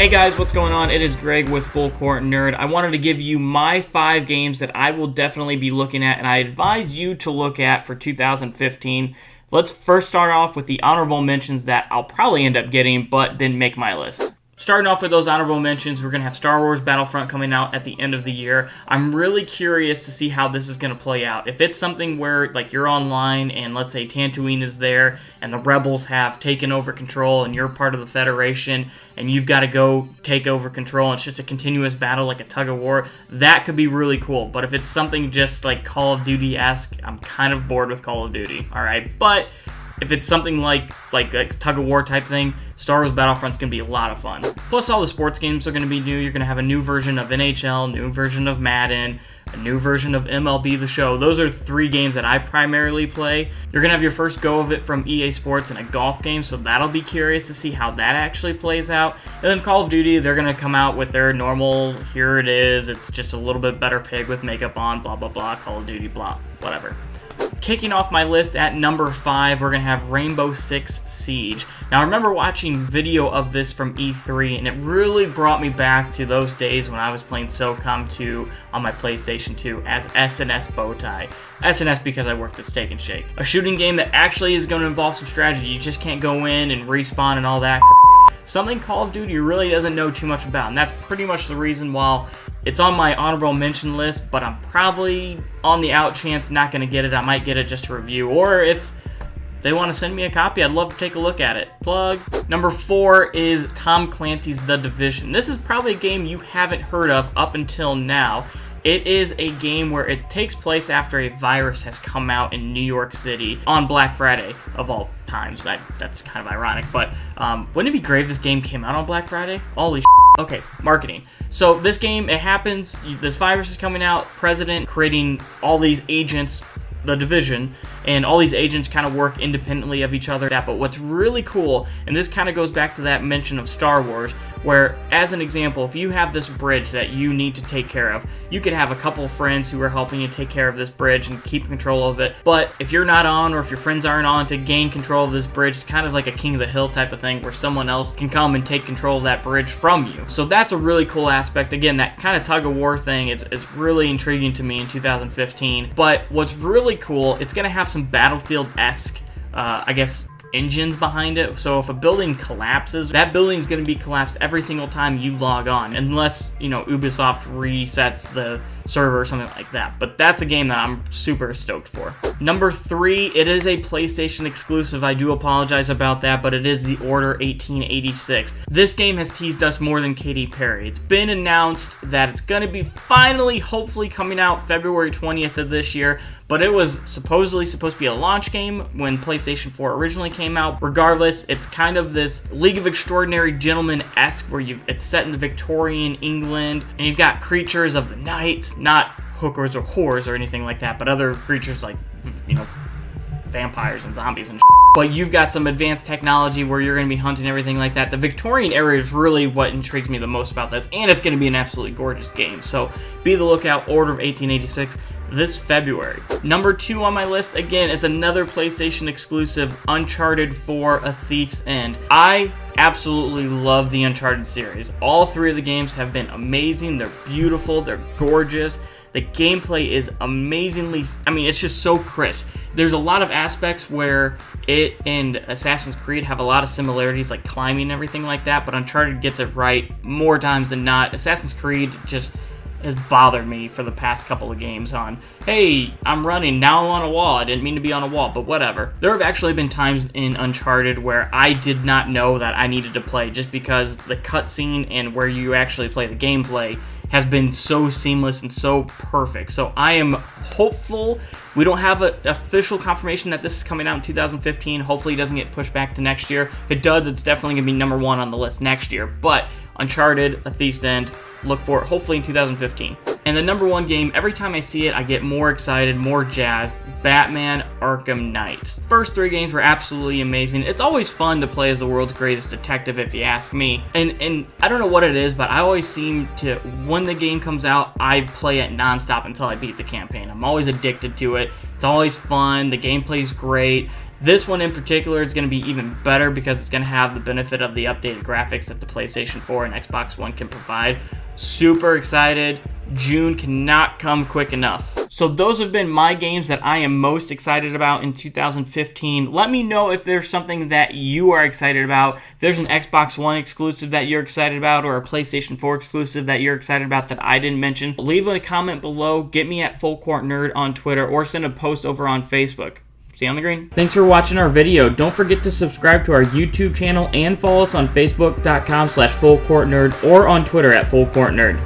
Hey guys, what's going on? It is Greg with Full Court Nerd. I wanted to give you my 5 games that I will definitely be looking at and I advise you to look at for 2015. Let's first start off with the honorable mentions that I'll probably end up getting but didn't make my list. Starting off with those honorable mentions, we're going to have Star Wars Battlefront coming out at the end of the year. I'm really curious to see how this is going to play out. If it's something where like you're online and let's say Tatooine is there and the rebels have taken over control and you're part of the Federation and you've got to go take over control and it's just a continuous battle like a tug of war, that could be really cool. But if it's something just like Call of Duty-esque, I'm kind of bored with Call of Duty, alright? But if it's something like a tug-of-war type thing, Star Wars Battlefront's going to be a lot of fun. Plus, all the sports games are going to be new. You're going to have a new version of NHL, new version of Madden, a new version of MLB The Show. Those are 3 games that I primarily play. You're going to have your first go of it from EA Sports in a golf game, so that'll be curious to see how that actually plays out. And then Call of Duty, they're going to come out with their normal, here it is, it's just a little bit better pig with makeup on, blah, blah, blah, Call of Duty, blah, whatever. Kicking off my list at number 5, we're going to have Rainbow Six Siege. Now, I remember watching video of this from E3, and it really brought me back to those days when I was playing SOCOM 2 on my PlayStation 2 as SNS Bowtie. SNS because I worked at Steak and Shake. A shooting game that actually is going to involve some strategy. You just can't go in and respawn and all that. Something Call of Duty really doesn't know too much about, and that's pretty much the reason why it's on my honorable mention list, but I'm probably on the out chance not going to get it. I might get it just to review, or if they want to send me a copy, I'd love to take a look at it. Plug. Number 4 is Tom Clancy's The Division. This is probably a game you haven't heard of up until now. It is a game where it takes place after a virus has come out in New York City on Black Friday, of all times. That's kind of ironic, but wouldn't it be great if this game came out on Black Friday? Holy Okay, marketing. So this game, it happens, this virus is coming out, President creating all these agents, The Division, and all these agents kind of work independently of each other. But what's really cool, and this kind of goes back to that mention of Star Wars, where, as an example, if you have this bridge that you need to take care of, you could have a couple of friends who are helping you take care of this bridge and keep control of it. But if you're not on, or if your friends aren't on to gain control of this bridge, it's kind of like a King of the Hill type of thing, where someone else can come and take control of that bridge from you. So that's a really cool aspect. Again, that kind of tug-of-war thing is really intriguing to me in 2015. But what's really cool, it's going to have some Battlefield-esque, I guess, engines behind it. So if a building collapses, that building is going to be collapsed every single time you log on, unless, Ubisoft resets the server or something like that. But that's a game that I'm super stoked for. Number 3, it is a PlayStation exclusive. I do apologize about that, but it is The Order 1886. This game has teased us more than Katy Perry. It's been announced that it's going to be finally, hopefully, coming out February 20th of this year, but it was supposedly supposed to be a launch game when PlayStation 4 originally came out. Regardless, it's kind of this League of Extraordinary Gentlemen-esque where it's set in the Victorian England, and you've got creatures of the night, not hookers or whores or anything like that, but other creatures like, vampires and zombies and But you've got some advanced technology where you're going to be hunting everything like that. The Victorian era is really what intrigues me the most about this, and it's going to be an absolutely gorgeous game. So be the lookout, Order of 1886. This February. Number 2 on my list, again, is another PlayStation exclusive, Uncharted 4: A Thief's End. I absolutely love the Uncharted series. All 3 of the games have been amazing. They're beautiful. They're gorgeous. The gameplay is amazingly, it's just so crisp. There's a lot of aspects where it and Assassin's Creed have a lot of similarities, like climbing and everything like that, but Uncharted gets it right more times than not. Assassin's Creed just has bothered me for the past couple of games on, hey, I'm running, now I'm on a wall, I didn't mean to be on a wall, but whatever. There have actually been times in Uncharted where I did not know that I needed to play, just because the cutscene and where you actually play the gameplay has been so seamless and so perfect. So I am hopeful. We don't have an official confirmation that this is coming out in 2015. Hopefully it doesn't get pushed back to next year. If it does, it's definitely going to be number 1 on the list next year. But Uncharted, A Thief's End, look for it hopefully in 2015. And the number 1 game, every time I see it, I get more excited, more jazzed. Batman Arkham Knight. First 3 games were absolutely amazing. It's always fun to play as the world's greatest detective, if you ask me. And I don't know what it is, but I always seem to, when the game comes out, I play it nonstop until I beat the campaign. I'm always addicted to it. It's always fun. The gameplay's great. This one in particular is going to be even better because it's going to have the benefit of the updated graphics that the PlayStation 4 and Xbox One can provide. Super excited. June cannot come quick enough. So those have been my games that I am most excited about in 2015. Let me know if there's something that you are excited about. If there's an Xbox One exclusive that you're excited about or a PlayStation 4 exclusive that you're excited about that I didn't mention, leave a comment below. Get me at Full Court Nerd on Twitter or send a post over on Facebook. See you on the green. Thanks for watching our video. Don't forget to subscribe to our YouTube channel and follow us on Facebook.com/FullCourtNerd or on Twitter at FullCourtNerd.